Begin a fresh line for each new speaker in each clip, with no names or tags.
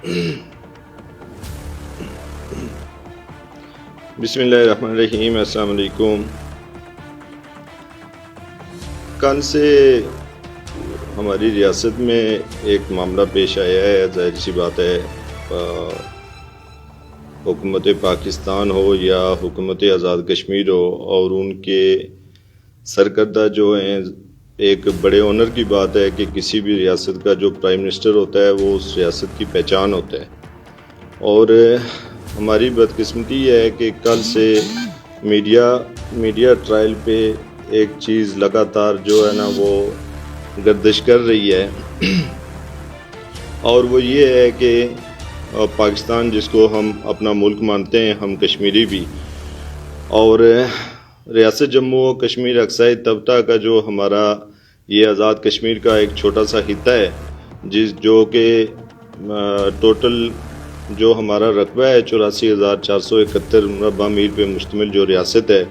بسم اللہ الرحمن الرحیم۔ السلام علیکم۔ کل سے ہماری ریاست میں ایک معاملہ پیش آیا ہے، ظاہر سی بات ہے حکومت پاکستان ہو یا حکومت آزاد کشمیر ہو، اور ان کے سرکردہ جو ہیں، ایک بڑے آنر کی بات ہے کہ کسی بھی ریاست کا جو پرائم منسٹر ہوتا ہے وہ اس ریاست کی پہچان ہوتا ہے۔ اور ہماری بدقسمتی یہ ہے کہ کل سے میڈیا ٹرائل پہ ایک چیز لگاتار جو ہے نا وہ گردش کر رہی ہے، اور وہ یہ ہے کہ پاکستان جس کو ہم اپنا ملک مانتے ہیں، ہم کشمیری بھی، اور ریاست جموں و کشمیر اقصائی طبقہ کا جو ہمارا یہ آزاد کشمیر کا ایک چھوٹا سا خطہ ہے، جو کہ ٹوٹل جو ہمارا رقبہ ہے 84,471 مربع میل پہ مشتمل جو ریاست ہے،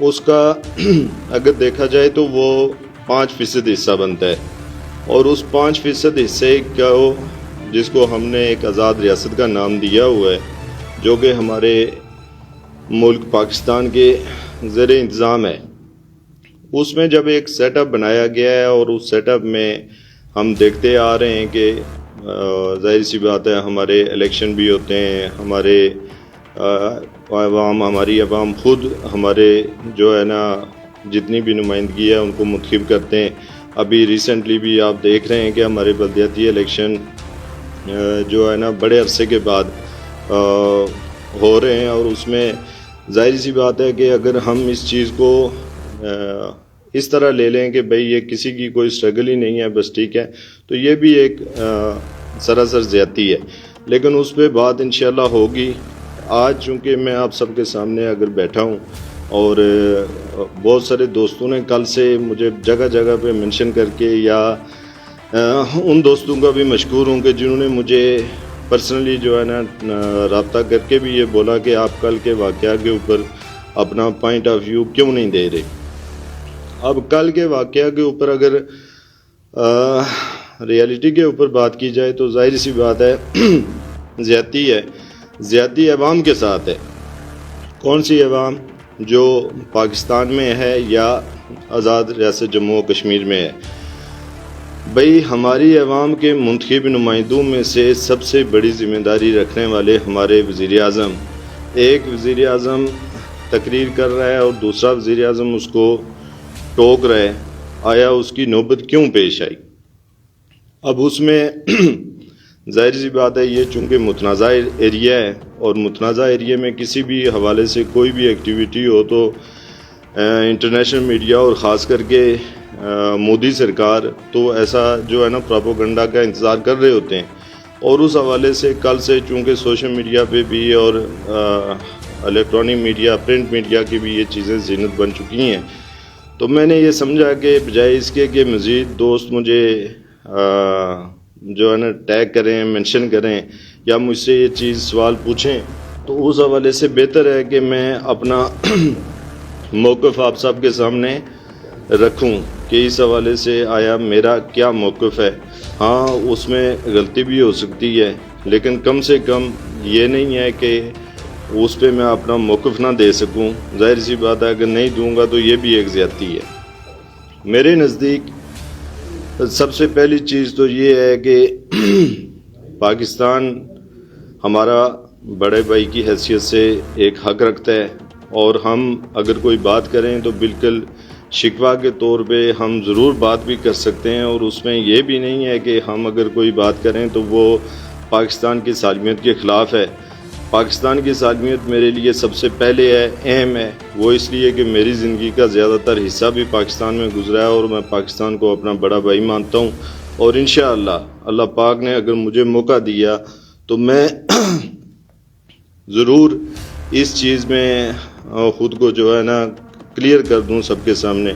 اس کا اگر دیکھا جائے تو وہ 5% حصہ بنتا ہے، اور اس 5% حصے کو جس کو ہم نے ایک آزاد ریاست کا نام دیا ہوا ہے، جو کہ ہمارے ملک پاکستان کے زیر انتظام ہے، اس میں جب ایک سیٹ اپ بنایا گیا ہے، اور اس سیٹ اپ میں ہم دیکھتے آ رہے ہیں کہ ظاہر سی بات ہے ہمارے الیکشن بھی ہوتے ہیں، ہماری عوام خود ہمارے جو ہے نا جتنی بھی نمائندگی ہے ان کو منتخب کرتے ہیں۔ ابھی ریسنٹلی بھی آپ دیکھ رہے ہیں کہ ہمارے بلدیاتی الیکشن جو ہے نا بڑے عرصے کے بعد ہو رہے ہیں، اور اس میں ظاہر سی بات ہے کہ اگر ہم اس چیز کو اس طرح لے لیں کہ بھئی یہ کسی کی کوئی سٹرگل ہی نہیں ہے، بس ٹھیک ہے، تو یہ بھی ایک سراسر زیادتی ہے، لیکن اس پہ بات انشاءاللہ ہوگی۔ آج چونکہ میں آپ سب کے سامنے اگر بیٹھا ہوں، اور بہت سارے دوستوں نے کل سے مجھے جگہ جگہ پہ منشن کر کے، یا ان دوستوں کا بھی مشکور ہوں کہ جنہوں نے مجھے پرسنلی جو ہے نا رابطہ کر کے بھی یہ بولا کہ آپ کل کے واقعہ کے اوپر اپنا پوائنٹ آف ویو کیوں نہیں دے رہے۔ اب کل کے واقعہ کے اوپر اگر ریالٹی کے اوپر بات کی جائے تو ظاہر سی بات ہے زیادتی عوام کے ساتھ ہے۔ کون سی عوام؟ جو پاکستان میں ہے یا آزاد ریاست جموں و کشمیر میں ہے۔ بھئی ہماری عوام کے منتخب نمائندوں میں سے سب سے بڑی ذمہ داری رکھنے والے ہمارے وزیر اعظم، ایک وزیر اعظم تقریر کر رہا ہے اور دوسرا وزیر اعظم اس کو ٹوک رہا ہے، آیا اس کی نوبت کیوں پیش آئی؟ اب اس میں ظاہر سی بات ہے یہ چونکہ متنازع ایریا ہے، اور متنازع ایریا میں کسی بھی حوالے سے کوئی بھی ایکٹیویٹی ہو تو انٹرنیشنل میڈیا اور خاص کر کے مودی سرکار تو ایسا جو ہے نا پروپیگنڈا کا انتظار کر رہے ہوتے ہیں، اور اس حوالے سے کل سے چونکہ سوشل میڈیا پہ بھی اور الیکٹرانک میڈیا، پرنٹ میڈیا کی بھی یہ چیزیں زینت بن چکی ہیں، تو میں نے یہ سمجھا کہ بجائے اس کے کہ مزید دوست مجھے جو ہے نا ٹیگ کریں، منشن کریں، یا مجھ سے یہ چیز سوال پوچھیں، تو اس حوالے سے بہتر ہے کہ میں اپنا موقف آپ سب کے سامنے رکھوں کہ اس حوالے سے آیا میرا کیا موقف ہے۔ ہاں اس میں غلطی بھی ہو سکتی ہے، لیکن کم سے کم یہ نہیں ہے کہ اس پہ میں اپنا موقف نہ دے سکوں۔ ظاہر سی بات ہے اگر نہیں دوں گا تو یہ بھی ایک زیادتی ہے۔ میرے نزدیک سب سے پہلی چیز تو یہ ہے کہ پاکستان ہمارا بڑے بھائی کی حیثیت سے ایک حق رکھتا ہے، اور ہم اگر کوئی بات کریں تو بالکل شکوہ کے طور پہ ہم ضرور بات بھی کر سکتے ہیں، اور اس میں یہ بھی نہیں ہے کہ ہم اگر کوئی بات کریں تو وہ پاکستان کی سالمیت کے خلاف ہے۔ پاکستان کی سالمیت میرے لیے سب سے پہلے ہے، اہم ہے، وہ اس لیے کہ میری زندگی کا زیادہ تر حصہ بھی پاکستان میں گزرا ہے، اور میں پاکستان کو اپنا بڑا بھائی مانتا ہوں، اور انشاءاللہ اللہ پاک نے اگر مجھے موقع دیا تو میں ضرور اس چیز میں خود کو جو ہے نا کلیئر کر دوں سب کے سامنے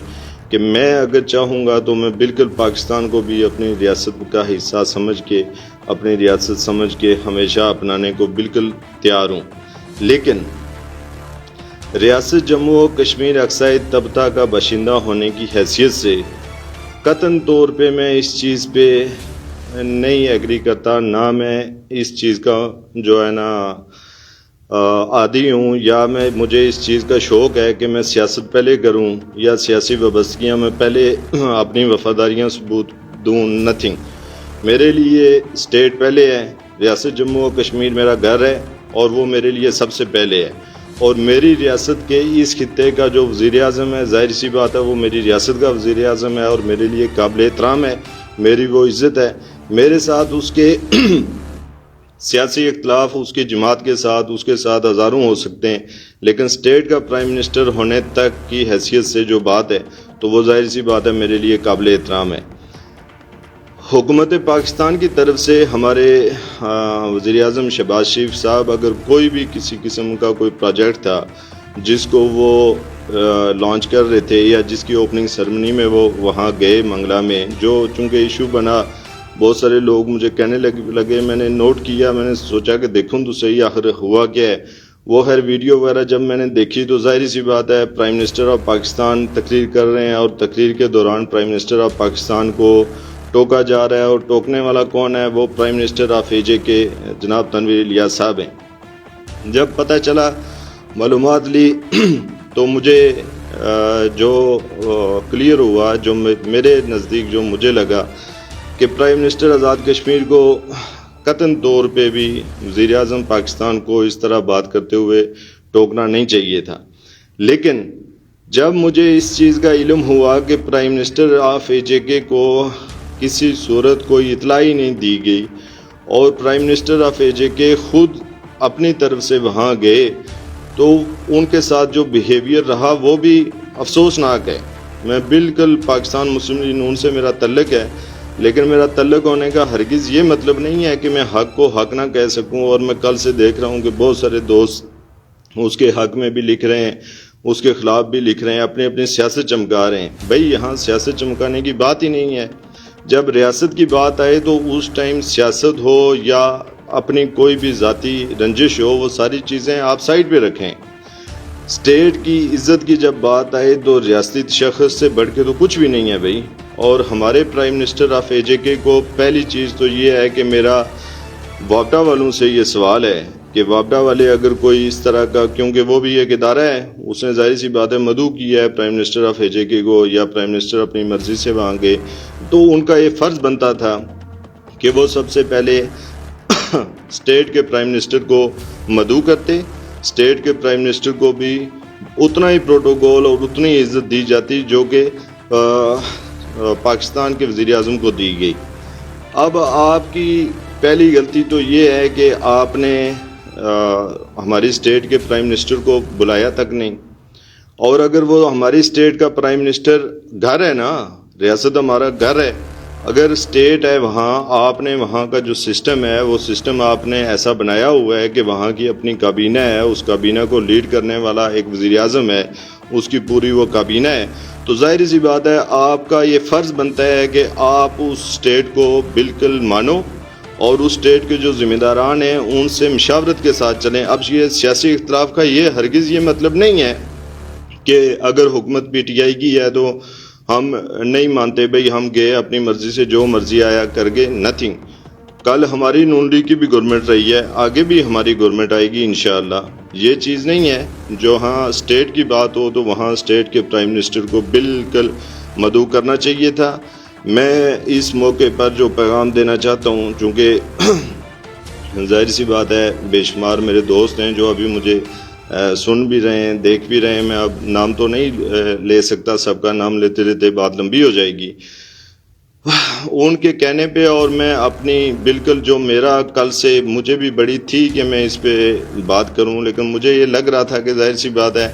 کہ میں اگر چاہوں گا تو میں بالکل پاکستان کو بھی اپنی ریاست کا حصہ سمجھ کے، اپنی ریاست سمجھ کے ہمیشہ اپنانے کو بالکل تیار ہوں، لیکن ریاست جموں و کشمیر اقصائی طبقہ کا باشندہ ہونے کی حیثیت سے قطعاً طور پہ میں اس چیز پہ نہیں ایگری کرتا، نہ میں اس چیز کا جو ہے نا عادی ہوں، یا مجھے اس چیز کا شوق ہے کہ میں سیاست پہلے کروں یا سیاسی وابستگیاں میں پہلے اپنی وفاداریاں ثبوت دوں، نتھنگ. میرے لیے اسٹیٹ پہلے ہے، ریاست جموں و کشمیر میرا گھر ہے اور وہ میرے لیے سب سے پہلے ہے. اور میری ریاست کے اس خطے کا جو وزیر اعظم ہے، ظاہر سی بات ہے وہ میری ریاست کا وزیر اعظم ہے اور میرے لیے قابل احترام ہے، میری وہ عزت ہے. میرے ساتھ اس کے سیاسی اختلاف اس کی جماعت کے ساتھ ہزاروں ہو سکتے ہیں، لیکن اسٹیٹ کا پرائم منسٹر ہونے تک کی حیثیت سے جو بات ہے تو وہ ظاہر سی بات ہے میرے لیے قابل احترام ہے. حکومت پاکستان کی طرف سے ہمارے وزیر اعظم شہباز شریف صاحب اگر کوئی بھی کسی قسم کا کوئی پروجیکٹ تھا جس کو وہ لانچ کر رہے تھے یا جس کی اوپننگ سرمنی میں وہ وہاں گئے منگلا میں، جو چونکہ ایشو بنا، بہت سارے لوگ مجھے کہنے لگے، میں نے نوٹ کیا، میں نے سوچا کہ دیکھوں تو صحیح آخر ہوا کیا ہے. وہ خیر ویڈیو وغیرہ جب میں نے دیکھی تو ظاہر سی بات ہے پرائم منسٹر آف پاکستان تقریر کر رہے ہیں اور تقریر کے دوران پرائم منسٹر آف پاکستان کو ٹوکا جا رہا ہے، اور ٹوکنے والا کون ہے؟ وہ پرائم منسٹر آف اے جے کے جناب تنویر الیاس صاحب ہیں. جب پتہ چلا، معلومات لی تو مجھے جو کلیئر ہوا، جو میرے نزدیک جو مجھے لگا کہ پرائم منسٹر آزاد کشمیر کو قطعاً طور پہ بھی وزیر اعظم پاکستان کو اس طرح بات کرتے ہوئے ٹوکنا نہیں چاہیے تھا. لیکن جب مجھے اس چیز کا علم ہوا کہ پرائم منسٹر آف اے جے کے کو کسی صورت کوئی اطلاع ہی نہیں دی گئی اور پرائم منسٹر آف اے جے کے خود اپنی طرف سے وہاں گئے، تو ان کے ساتھ جو بیہیویئر رہا وہ بھی افسوسناک ہے. میں بالکل پاکستان مسلم لیگ نون سے میرا تعلق ہے، لیکن میرا تعلق ہونے کا ہرگز یہ مطلب نہیں ہے کہ میں حق کو حق نہ کہہ سکوں. اور میں کل سے دیکھ رہا ہوں کہ بہت سارے دوست اس کے حق میں بھی لکھ رہے ہیں، اس کے خلاف بھی لکھ رہے ہیں، اپنی اپنی سیاست چمکا رہے ہیں. بھائی یہاں سیاست چمکانے کی بات ہی نہیں ہے. جب ریاست کی بات آئے تو اس ٹائم سیاست ہو یا اپنی کوئی بھی ذاتی رنجش ہو، وہ ساری چیزیں آپ سائڈ پہ رکھیں. اسٹیٹ کی عزت کی جب بات آئے تو ریاستی تشخص سے بڑھ کے تو کچھ بھی نہیں ہے بھائی. اور ہمارے پرائم منسٹر آف اے جے کے کو پہلی چیز تو یہ ہے کہ میرا وابڈا والوں سے یہ سوال ہے کہ وابڈا والے اگر کوئی اس طرح کا، کیونکہ وہ بھی ایک ادارہ ہے، اس نے ظاہر سی بات ہے مدعو کیا ہے پرائم منسٹر آف اے جے کے کو، یا پرائم منسٹر اپنی مرضی سے وہاں گئے، تو ان کا یہ فرض بنتا تھا کہ وہ سب سے پہلے اسٹیٹ کے پرائم منسٹر کو مدعو کرتے، اسٹیٹ کے پرائم منسٹر کو بھی اتنا ہی پروٹوکول اور اتنی عزت دی جاتی جو کہ پاکستان کے وزیر اعظم کو دی گئی. اب آپ کی پہلی غلطی تو یہ ہے کہ آپ نے ہماری اسٹیٹ کے پرائم منسٹر کو بلایا تک نہیں. اور اگر وہ ہماری اسٹیٹ کا پرائم منسٹر گھر ہے نا، ریاست ہمارا گھر ہے، اگر اسٹیٹ ہے وہاں، آپ نے وہاں کا جو سسٹم ہے وہ سسٹم آپ نے ایسا بنایا ہوا ہے کہ وہاں کی اپنی کابینہ ہے، اس کابینہ کو لیڈ کرنے والا ایک وزیر اعظم ہے، اس کی پوری وہ کابینہ ہے، تو ظاہر سی بات ہے آپ کا یہ فرض بنتا ہے کہ آپ اس اسٹیٹ کو بالکل مانو اور اس اسٹیٹ کے جو ذمہ داران ہیں ان سے مشاورت کے ساتھ چلیں. اب یہ سیاسی اختلاف کا یہ ہرگز یہ مطلب نہیں ہے کہ اگر حکومت پی ٹی آئی کی ہے تو ہم نہیں مانتے، بھئی ہم گئے اپنی مرضی سے جو مرضی آیا کر گئے، نتھنگ. کل ہماری نون لیگ کی بھی گورنمنٹ رہی ہے، آگے بھی ہماری گورنمنٹ آئے گی انشاءاللہ. یہ چیز نہیں ہے جو ہاں اسٹیٹ کی بات ہو تو وہاں اسٹیٹ کے پرائم منسٹر کو بالکل مدعو کرنا چاہیے تھا. میں اس موقع پر جو پیغام دینا چاہتا ہوں، چونکہ ظاہر سی بات ہے بے شمار میرے دوست ہیں جو ابھی مجھے سن بھی رہے ہیں، دیکھ بھی رہے ہیں، میں اب نام تو نہیں لے سکتا، سب کا نام لیتے لیتے بات لمبی ہو جائے گی. ان کے کہنے پہ اور میں اپنی بالکل جو میرا کل سے مجھے بھی بڑی تھی کہ میں اس پہ بات کروں، لیکن مجھے یہ لگ رہا تھا کہ ظاہر سی بات ہے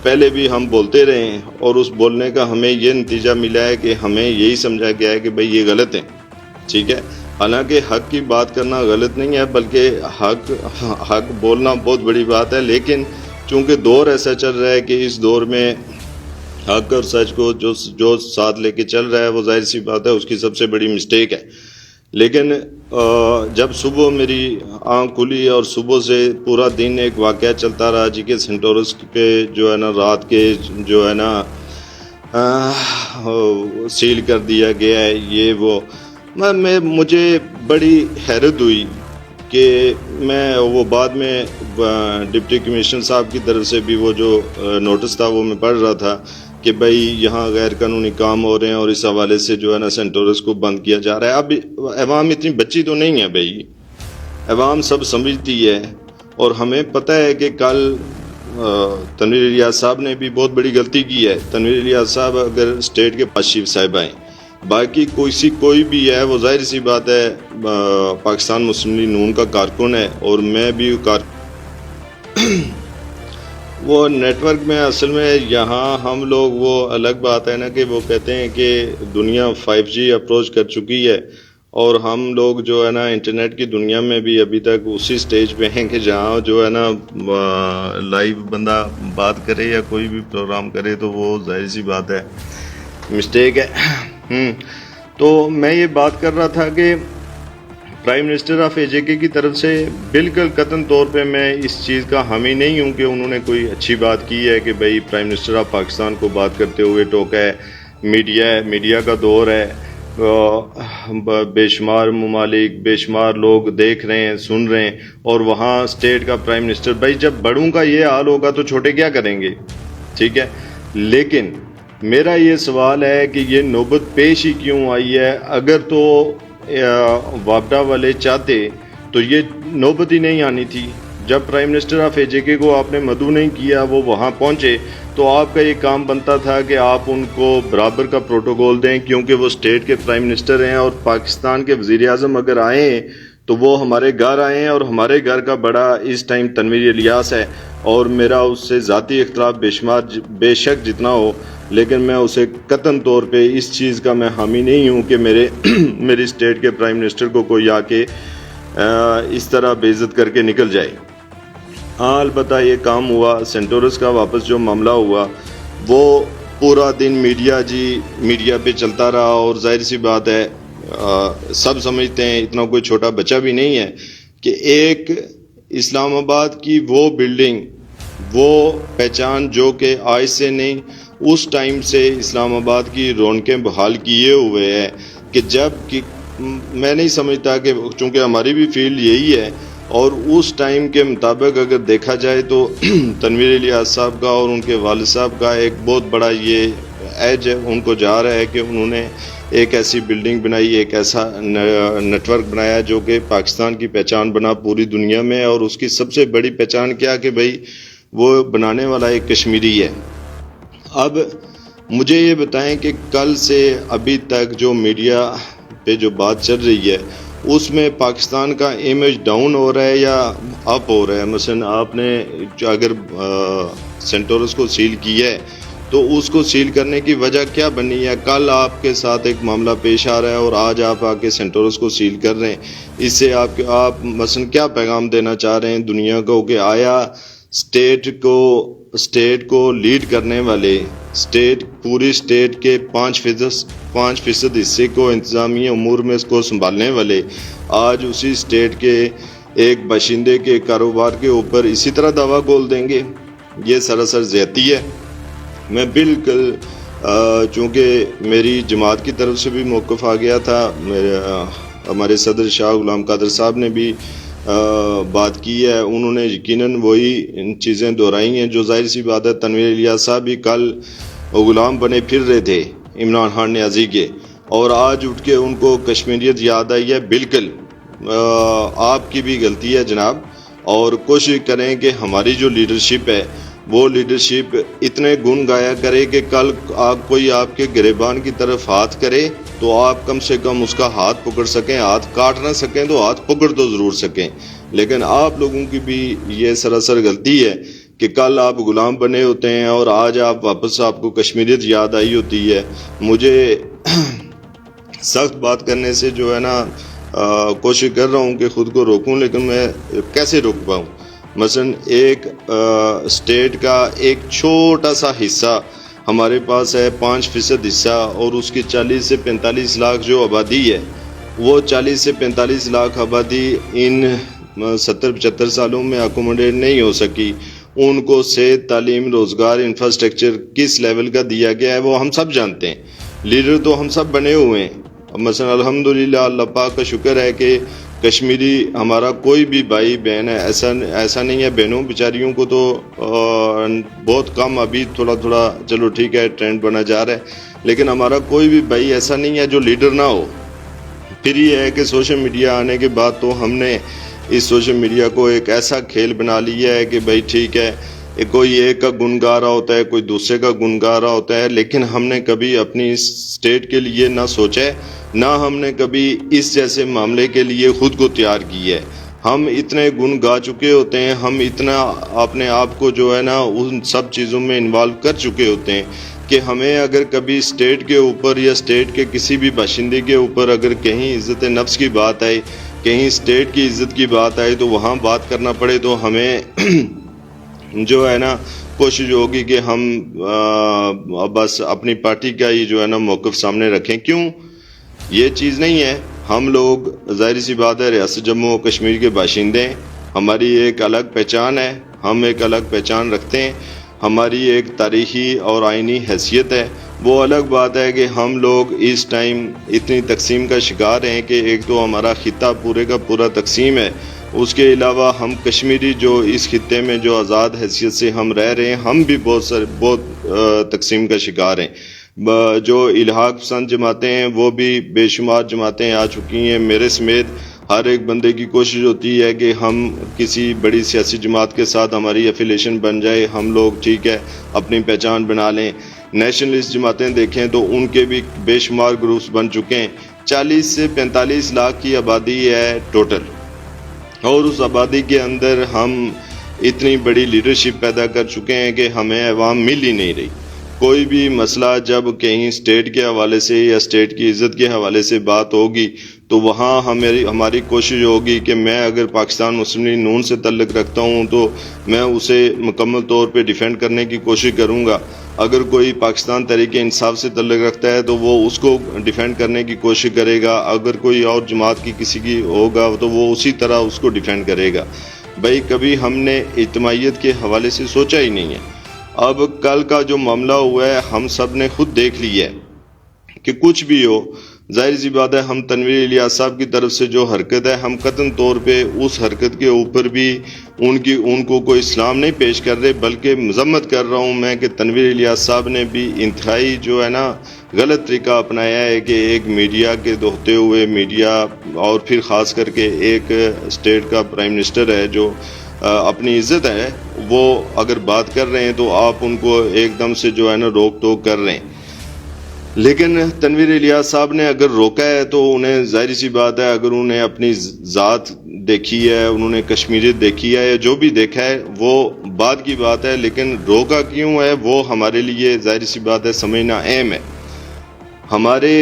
پہلے بھی ہم بولتے رہے ہیں اور اس بولنے کا ہمیں یہ نتیجہ ملا ہے کہ ہمیں یہی سمجھا گیا ہے کہ بھئی یہ غلط ہے. ٹھیک ہے، حالانکہ حق کی بات کرنا غلط نہیں ہے، بلکہ حق بولنا بہت بڑی بات ہے. لیکن چونکہ دور ایسا چل رہا ہے کہ اس دور میں حق اور سچ کو جو ساتھ لے کے چل رہا ہے وہ ظاہر سی بات ہے اس کی سب سے بڑی مسٹیک ہے. لیکن جب صبح میری آنکھ کھلی اور صبح سے پورا دن ایک واقعہ چلتا رہا جی کہ سینٹورس پہ جو ہے نا رات کے جو ہے نا سیل کر دیا گیا ہے، یہ وہ مجھے بڑی حیرت ہوئی کہ میں وہ بعد میں ڈپٹی کمشنر صاحب کی طرف سے بھی وہ جو نوٹس تھا وہ میں پڑھ رہا تھا کہ بھائی یہاں غیر قانونی کام ہو رہے ہیں اور اس حوالے سے جو ہے نا سینٹورس کو بند کیا جا رہا ہے. اب عوام اتنی بچی تو نہیں ہے بھائی, عوام سب سمجھتی ہے. اور ہمیں پتہ ہے کہ کل تنویر الیاس صاحب نے بھی بہت بڑی غلطی کی ہے. تنویر الیاس صاحب اگر اسٹیٹ کے پاس چیف صاحب آئیں, باقی کوئی بھی ہے وہ ظاہر سی بات ہے پاکستان مسلم لیگ نون کا کارکن ہے اور میں بھی وہ نیٹ ورک میں اصل میں یہاں ہم لوگ وہ الگ بات ہے نا کہ وہ کہتے ہیں کہ دنیا 5G اپروچ کر چکی ہے اور ہم لوگ جو ہے نا انٹرنیٹ کی دنیا میں بھی ابھی تک اسی سٹیج پہ ہیں کہ جہاں جو ہے نا لائیو بندہ بات کرے یا کوئی بھی پروگرام کرے تو وہ ظاہر سی بات ہے مسٹیک ہے. تو میں یہ بات کر رہا تھا کہ پرائم منسٹر آف AJK کی طرف سے بالکل قطعی طور پہ میں اس چیز کا حامی نہیں ہوں کہ انہوں نے کوئی اچھی بات کی ہے کہ بھائی پرائم منسٹر آف پاکستان کو بات کرتے ہوئے ٹوکا ہے. میڈیا کا دور ہے, بے شمار ممالک بے شمار لوگ دیکھ رہے ہیں سن رہے ہیں اور وہاں اسٹیٹ کا پرائم منسٹر, بھائی جب بڑوں کا یہ حال ہوگا تو چھوٹے کیا کریں گے, ٹھیک ہے. لیکن میرا یہ سوال ہے کہ یہ نوبت پیش ہی کیوں آئی ہے؟ اگر تو وابڈا والے چاہتے تو یہ نوبت ہی نہیں آنی تھی. جب پرائم منسٹر آف AJK کو آپ نے مدعو نہیں کیا, وہ وہاں پہنچے, تو آپ کا یہ کام بنتا تھا کہ آپ ان کو برابر کا پروٹوکول دیں, کیونکہ وہ اسٹیٹ کے پرائم منسٹر ہیں اور پاکستان کے وزیر اعظم اگر آئے ہیں تو وہ ہمارے گھر آئے ہیں اور ہمارے گھر کا بڑا اس ٹائم تنویر الیاس ہے. اور میرا اس سے ذاتی اختلاف بے شک جتنا ہو, لیکن میں اسے قطعی طور پہ اس چیز کا میں حامی نہیں ہوں کہ میری اسٹیٹ کے پرائم منسٹر کو کوئی آ کے اس طرح بے عزت کر کے نکل جائے. ہاں البتہ یہ کام ہوا سینٹورس کا واپس جو معاملہ ہوا وہ پورا دن میڈیا پہ چلتا رہا اور ظاہر سی بات ہے سب سمجھتے ہیں, اتنا کوئی چھوٹا بچہ بھی نہیں ہے کہ ایک اسلام آباد کی وہ بلڈنگ وہ پہچان جو کہ آج سے نہیں اس ٹائم سے اسلام آباد کی رونقیں بحال کیے ہوئے ہے کہ جب کہ میں نہیں سمجھتا کہ چونکہ ہماری بھی فیلڈ یہی ہے اور اس ٹائم کے مطابق اگر دیکھا جائے تو تنویر الیاس صاحب کا اور ان کے والد صاحب کا ایک بہت بڑا یہ ایج ان کو جا رہا ہے کہ انہوں نے ایک ایسی بلڈنگ بنائی, ایک ایسا نیٹ ورک بنایا جو کہ پاکستان کی پہچان بنا پوری دنیا میں. اور اس کی سب سے بڑی پہچان کیا کہ بھائی وہ بنانے والا ایک کشمیری ہے. اب مجھے یہ بتائیں کہ کل سے ابھی تک جو میڈیا پہ جو بات چل رہی ہے اس میں پاکستان کا امیج ڈاؤن ہو رہا ہے یا اپ ہو رہا ہے؟ مثلا آپ نے اگر سینٹورس کو سیل کیا ہے تو اس کو سیل کرنے کی وجہ کیا بنی ہے؟ کل آپ کے ساتھ ایک معاملہ پیش آ رہا ہے اور آج آپ آ کے سینٹورس کو سیل کر رہے ہیں. اس سے آپ مثلا کیا پیغام دینا چاہ رہے ہیں دنیا کو کہ آیا اسٹیٹ کو لیڈ کرنے والے پوری اسٹیٹ کے 5% حصے کو انتظامی امور میں اس کو سنبھالنے والے آج اسی اسٹیٹ کے ایک باشندے کے کاروبار کے اوپر اسی طرح دعویٰ گول دیں گے؟ یہ سراسر زیادتی ہے. میں بالکل چونکہ میری جماعت کی طرف سے بھی موقف آ گیا تھا, ہمارے صدر شاہ غلام قادر صاحب نے بھی بات کی ہے, انہوں نے یقیناً وہی چیزیں دہرائی ہیں جو ظاہر سی بات ہے. تنویر الیاس صاحب بھی کل غلام بنے پھر رہے تھے عمران خان نیازی کے اور آج اٹھ کے ان کو کشمیریت یاد آئی ہے. بالکل آپ کی بھی غلطی ہے جناب, اور کوشش کریں کہ ہماری جو لیڈرشپ ہے وہ لیڈرشپ اتنے گن گایا کرے کہ کل کوئی آپ کے گریبان کی طرف ہاتھ کرے تو آپ کم سے کم اس کا ہاتھ پکڑ سکیں. ہاتھ کاٹ نہ سکیں تو ہاتھ پکڑ تو ضرور سکیں. لیکن آپ لوگوں کی بھی یہ سراسر غلطی ہے کہ کل آپ غلام بنے ہوتے ہیں اور آج آپ واپس آپ کو کشمیریت یاد آئی ہوتی ہے. مجھے سخت بات کرنے سے جو ہے نا کوشش کر رہا ہوں کہ خود کو روکوں, لیکن میں کیسے روک پاؤں؟ مثلا ایک اسٹیٹ کا ایک چھوٹا سا حصہ ہمارے پاس ہے 5% حصہ, اور اس کی 40 سے 45 لاکھ جو آبادی ہے وہ 40 سے 45 لاکھ آبادی ان 70-75 سالوں میں اکوموڈیٹ نہیں ہو سکی. ان کو صحت, تعلیم, روزگار, انفراسٹرکچر کس لیول کا دیا گیا ہے وہ ہم سب جانتے ہیں. لیڈر تو ہم سب بنے ہوئے ہیں, مثلا الحمدللہ اللہ پاک کا شکر ہے کہ کشمیری ہمارا کوئی بھی بھائی بہن ہے، ایسا نہیں ہے. بہنوں بیچاریوں کو تو بہت کم، ابھی تھوڑا تھوڑا چلو ٹھیک ہے ٹرینڈ بنا جا رہا ہے، لیکن ہمارا کوئی بھی بھائی ایسا نہیں ہے جو لیڈر نہ ہو. پھر یہ ہے کہ سوشل میڈیا آنے کے بعد تو ہم نے اس سوشل میڈیا کو ایک ایسا کھیل بنا لیا ہے کہ بھائی ٹھیک ہے کوئی ایک کا گن گا رہا ہوتا ہے، کوئی دوسرے کا گن گا رہا ہوتا ہے، لیکن ہم نے کبھی اپنی اسٹیٹ کے لیے نہ سوچا ہے، نہ ہم نے کبھی اس جیسے معاملے کے لیے خود کو تیار کی ہے. ہم اتنے گن گا چکے ہوتے ہیں، ہم اتنا اپنے آپ کو جو ہے نا ان سب چیزوں میں انوالو کر چکے ہوتے ہیں کہ ہمیں اگر کبھی اسٹیٹ کے اوپر یا اسٹیٹ کے کسی بھی باشندے کے اوپر اگر کہیں عزت نفس کی بات آئے، کہیں اسٹیٹ کی عزت کی بات آئے تو وہاں بات کرنا پڑے تو ہمیں جو ہے نا کوشش ہوگی کہ ہم بس اپنی پارٹی کا ہی جو ہے نا موقف سامنے رکھیں. کیوں یہ چیز نہیں ہے، ہم لوگ ظاہر سی بات ہے ریاست جموں و کشمیر کے باشندے ہیں، ہماری ایک الگ پہچان ہے، ہم ایک الگ پہچان رکھتے ہیں، ہماری ایک تاریخی اور آئینی حیثیت ہے. وہ الگ بات ہے کہ ہم لوگ اس ٹائم اتنی تقسیم کا شکار ہیں کہ ایک تو ہمارا خطہ پورے کا پورا تقسیم ہے، اس کے علاوہ ہم کشمیری جو اس خطے میں جو آزاد حیثیت سے ہم رہ رہے ہیں، ہم بھی بہت تقسیم کا شکار ہیں. جو الحاق پسند جماعتیں ہیں وہ بھی بے شمار جماعتیں آ چکی ہیں، میرے سمیت ہر ایک بندے کی کوشش ہوتی ہے کہ ہم کسی بڑی سیاسی جماعت کے ساتھ ہماری ایفیلیشن بن جائے، ہم لوگ ٹھیک ہے اپنی پہچان بنا لیں. نیشنلسٹ جماعتیں دیکھیں تو ان کے بھی بے شمار گروپس بن چکے ہیں. 40 سے 45 لاکھ کی آبادی ہے ٹوٹل، اور اس آبادی کے اندر ہم اتنی بڑی لیڈرشپ پیدا کر چکے ہیں کہ ہمیں عوام مل ہی نہیں رہی. کوئی بھی مسئلہ جب کہیں اسٹیٹ کے حوالے سے یا اسٹیٹ کی عزت کے حوالے سے بات ہوگی تو وہاں ہماری کوشش ہوگی کہ میں اگر پاکستان مسلم لیگ نون سے تعلق رکھتا ہوں تو میں اسے مکمل طور پہ ڈیفینڈ کرنے کی کوشش کروں گا. اگر کوئی پاکستان تحریک انصاف سے تعلق رکھتا ہے تو وہ اس کو ڈیفینڈ کرنے کی کوشش کرے گا. اگر کوئی اور جماعت کی کسی کی ہوگا تو وہ اسی طرح اس کو ڈیفینڈ کرے گا. بھائی کبھی ہم نے اجتماعیت کے حوالے سے سوچا ہی نہیں ہے. اب کل کا جو معاملہ ہوا ہے ہم سب نے خود دیکھ لیا ہے کہ کچھ بھی ہو، ظاہر سی بات ہے ہم تنویر الیاس صاحب کی طرف سے جو حرکت ہے ہم قطعاً طور پہ اس حرکت کے اوپر بھی ان کو کوئی اسلام نہیں پیش کر رہے، بلکہ مذمت کر رہا ہوں میں کہ تنویر الیاس صاحب نے بھی انتہائی جو ہے نا غلط طریقہ اپنایا ہے کہ ایک میڈیا کے ہوتے ہوئے میڈیا اور پھر خاص کر کے ایک اسٹیٹ کا پرائم منسٹر ہے جو اپنی عزت ہے، وہ اگر بات کر رہے ہیں تو آپ ان کو ایک دم سے جو ہے نا روک ٹوک کر رہے ہیں. لیکن تنویر الیاس صاحب نے اگر روکا ہے تو انہیں ظاہر سی بات ہے اگر انہیں اپنی ذات دیکھی ہے، انہوں نے کشمیریت دیکھی ہے یا جو بھی دیکھا ہے وہ بات کی بات ہے، لیکن روکا کیوں ہے وہ ہمارے لیے ظاہر سی بات ہے سمجھنا اہم ہے. ہمارے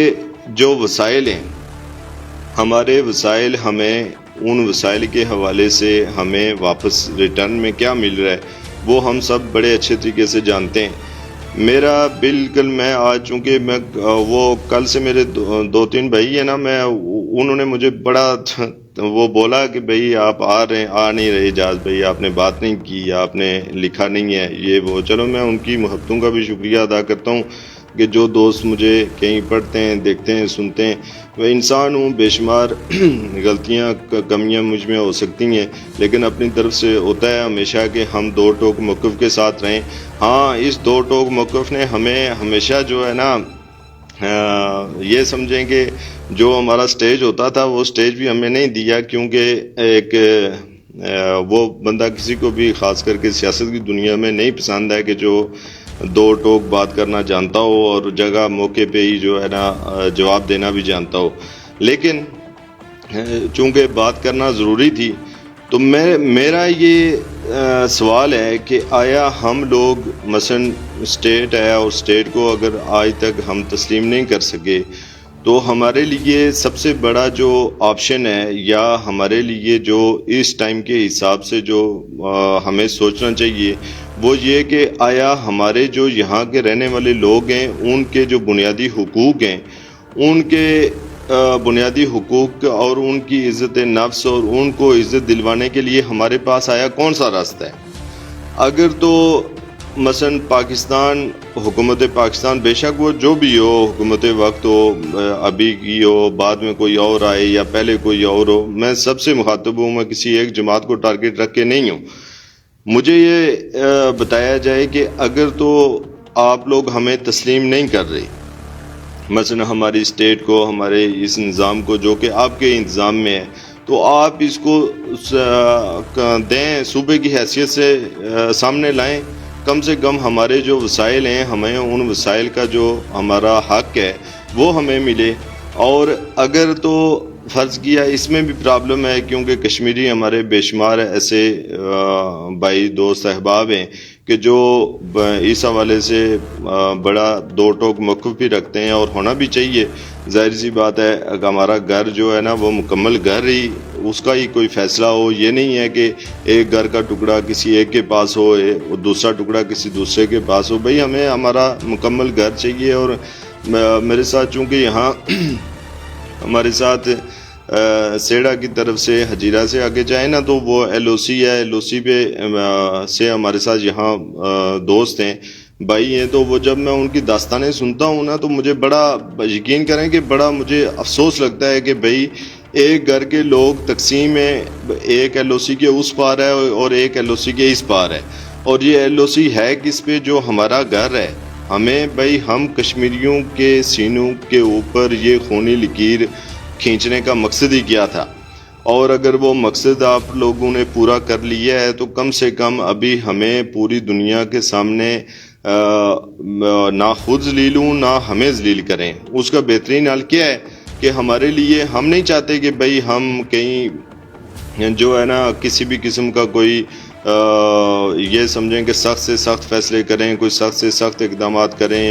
جو وسائل ہیں، ہمارے وسائل ہمیں ان وسائل کے حوالے سے ہمیں واپس ریٹرن میں کیا مل رہا ہے وہ ہم سب بڑے اچھے طریقے سے جانتے ہیں. میرا بالکل میں آج چونکہ میں وہ کل سے میرے 2-3 بھائی ہیں نا، انہوں نے مجھے بڑا وہ بولا کہ بھئی آپ آ نہیں رہے اجاز بھائی، آپ نے بات نہیں کی، آپ نے لکھا نہیں ہے یہ وہ. چلو میں ان کی محبتوں کا بھی شکریہ ادا کرتا ہوں کہ جو دوست مجھے کہیں پڑھتے ہیں، دیکھتے ہیں، سنتے ہیں. میں انسان ہوں، بے شمار غلطیاں کمیاں مجھ میں ہو سکتی ہیں، لیکن اپنی طرف سے ہوتا ہے ہمیشہ کہ ہم دو ٹوک موقف کے ساتھ رہیں. ہاں اس دو ٹوک موقف نے ہمیں ہمیشہ جو ہے نا یہ سمجھیں کہ جو ہمارا سٹیج ہوتا تھا وہ سٹیج بھی ہمیں نہیں دیا، کیونکہ ایک وہ بندہ کسی کو بھی خاص کر کے سیاست کی دنیا میں نہیں پسند ہے کہ جو دو ٹوک بات کرنا جانتا ہو اور جگہ موقع پہ ہی جو ہے نا جواب دینا بھی جانتا ہو. لیکن چونکہ بات کرنا ضروری تھی تو میرا یہ سوال ہے کہ آیا ہم لوگ مثلا اسٹیٹ ہے اور اسٹیٹ کو اگر آج تک ہم تسلیم نہیں کر سکے تو ہمارے لیے سب سے بڑا جو آپشن ہے یا ہمارے لیے جو اس ٹائم کے حساب سے جو ہمیں سوچنا چاہیے وہ یہ کہ آیا ہمارے جو یہاں کے رہنے والے لوگ ہیں ان کے جو بنیادی حقوق ہیں، ان کے بنیادی حقوق اور ان کی عزت نفس اور ان کو عزت دلوانے کے لیے ہمارے پاس آیا کون سا راستہ ہے. اگر تو مثلا پاکستان حکومت پاکستان بے شک وہ جو بھی ہو حکومت وقت ہو ابھی کی ہو بعد میں کوئی اور آئے یا پہلے کوئی اور ہو میں سب سے مخاطب ہوں میں کسی ایک جماعت کو ٹارگٹ رکھ کے نہیں ہوں مجھے یہ بتایا جائے کہ اگر تو آپ لوگ ہمیں تسلیم نہیں کر رہے مثلا ہماری اسٹیٹ کو ہمارے اس نظام کو جو کہ آپ کے انتظام میں ہے تو آپ اس کو دیں صوبے کی حیثیت سے سامنے لائیں کم سے کم ہمارے جو وسائل ہیں ہمیں ان وسائل کا جو ہمارا حق ہے وہ ہمیں ملے اور اگر تو فرض کیا اس میں بھی پرابلم ہے کیونکہ کشمیری ہمارے بے شمار ایسے بھائی دوست احباب ہیں کہ جو اس حوالے سے بڑا دو ٹوک موقف بھی رکھتے ہیں اور ہونا بھی چاہیے ظاہر سی بات ہے ہمارا گھر جو ہے نا وہ مکمل گھر ہی اس کا ہی کوئی فیصلہ ہو یہ نہیں ہے کہ ایک گھر کا ٹکڑا کسی ایک کے پاس ہو دوسرا ٹکڑا کسی دوسرے کے پاس ہو بھئی ہمیں ہمارا مکمل گھر چاہیے اور میرے ساتھ چونکہ یہاں ہمارے ساتھ سیڑا کی طرف سے حجیرہ سے آگے جائیں نا تو وہ ایل او سی ہے ایل او سی پہ سے ہمارے ساتھ یہاں دوست ہیں بھائی ہیں تو وہ جب میں ان کی داستانیں سنتا ہوں نا تو مجھے بڑا یقین کریں کہ بڑا مجھے افسوس لگتا ہے کہ بھئی ایک گھر کے لوگ تقسیم ہے ایک ایل او سی کے اس پار ہے اور ایک ایل او سی کے اس پار ہے اور یہ ایل او سی ہے کس پہ جو ہمارا گھر ہے ہمیں بھئی ہم کشمیریوں کے سینوں کے اوپر یہ خونی لکیر کھینچنے کا مقصد ہی کیا تھا اور اگر وہ مقصد آپ لوگوں نے پورا کر لیا ہے تو کم سے کم ابھی ہمیں پوری دنیا کے سامنے نہ خود ذلیل ہوں نہ ہمیں ذلیل کریں اس کا بہترین حل کیا ہے کہ ہمارے لیے ہم نہیں چاہتے کہ بھئی ہم کہیں جو ہے نا کسی بھی قسم کا کوئی یہ سمجھیں کہ سخت سے سخت فیصلے کریں کوئی سخت سے سخت اقدامات کریں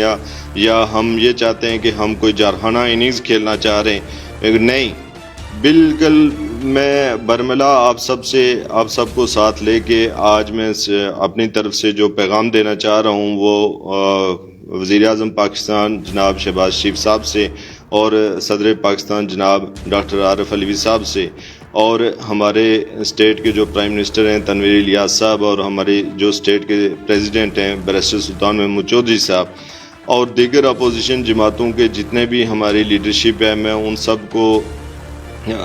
یا ہم یہ چاہتے ہیں کہ ہم کوئی جارحانہ اننگز کھیلنا چاہ رہے ہیں نہیں بالکل میں برملا آپ سب کو ساتھ لے کے آج میں اپنی طرف سے جو پیغام دینا چاہ رہا ہوں وہ وزیر اعظم پاکستان جناب شہباز شریف صاحب سے اور صدر پاکستان جناب ڈاکٹر عارف علوی صاحب سے اور ہمارے اسٹیٹ کے جو پرائم منسٹر ہیں تنویر الیاس صاحب اور ہمارے جو اسٹیٹ کے پریزیڈنٹ ہیں بیرسٹر سلطان محمود چودھری صاحب اور دیگر اپوزیشن جماعتوں کے جتنے بھی ہماری لیڈرشپ ہے میں ان سب کو